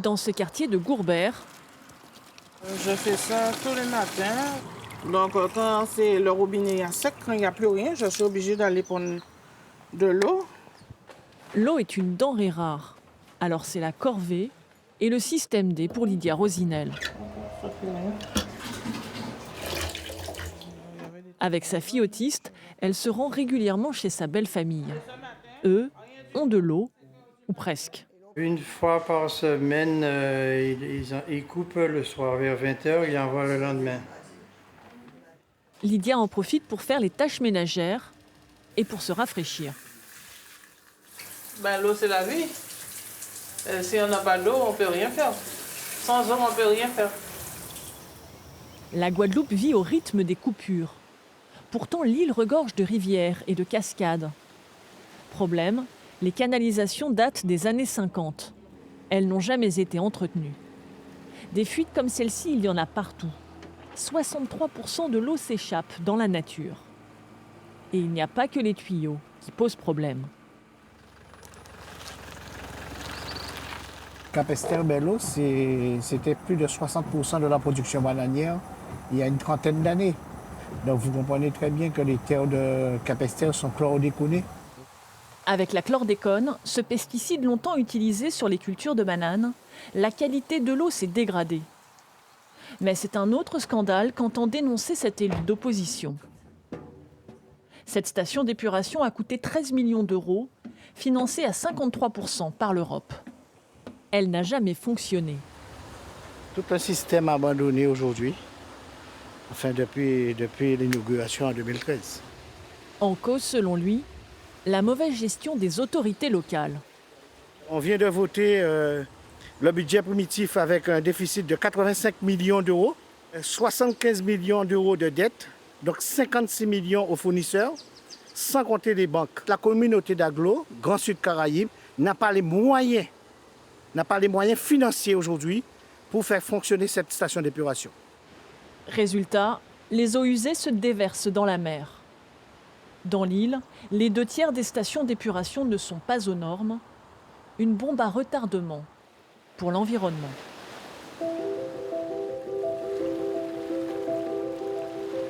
dans ce quartier de Gourbert. Je fais ça tous les matins. Donc, quand c'est le robinet est sec, quand il n'y a plus rien, je suis obligée d'aller prendre de l'eau. L'eau est une denrée rare. Alors c'est la corvée et le système D pour Lydia Rosinel. Avec sa fille autiste, elle se rend régulièrement chez sa belle famille. Eux ont de l'eau, ou presque. Une fois par semaine, ils coupent le soir vers 20h, ils envoient le lendemain. Lydia en profite pour faire les tâches ménagères et pour se rafraîchir. L'eau, c'est la vie. Si on n'a pas d'eau, on ne peut rien faire. Sans eau, on ne peut rien faire. La Guadeloupe vit au rythme des coupures. Pourtant, l'île regorge de rivières et de cascades. Problème, les canalisations datent des années 50. Elles n'ont jamais été entretenues. Des fuites comme celle-ci, il y en a partout. 63% de l'eau s'échappe dans la nature. Et il n'y a pas que les tuyaux qui posent problème. Capesterre-Belle-Eau, c'était plus de 60% de la production bananière il y a une trentaine d'années. Donc vous comprenez très bien que les terres de Capesterre sont chlordéconées. Avec la chlordécone, ce pesticide longtemps utilisé sur les cultures de bananes, la qualité de l'eau s'est dégradée. Mais c'est un autre scandale qu'entend dénoncer cet élu d'opposition. Cette station d'épuration a coûté 13 millions d'euros, financée à 53% par l'Europe. Elle n'a jamais fonctionné. Tout un système abandonné aujourd'hui, enfin depuis l'inauguration en 2013. En cause, selon lui, la mauvaise gestion des autorités locales. On vient de voter le budget primitif avec un déficit de 85 millions d'euros, 75 millions d'euros de dettes, donc 56 millions aux fournisseurs, sans compter les banques. La communauté d'Aglo, Grand Sud Caraïbes, n'a pas les moyens financiers aujourd'hui pour faire fonctionner cette station d'épuration. Résultat, les eaux usées se déversent dans la mer. Dans l'île, les 2/3 des stations d'épuration ne sont pas aux normes. Une bombe à retardement pour l'environnement.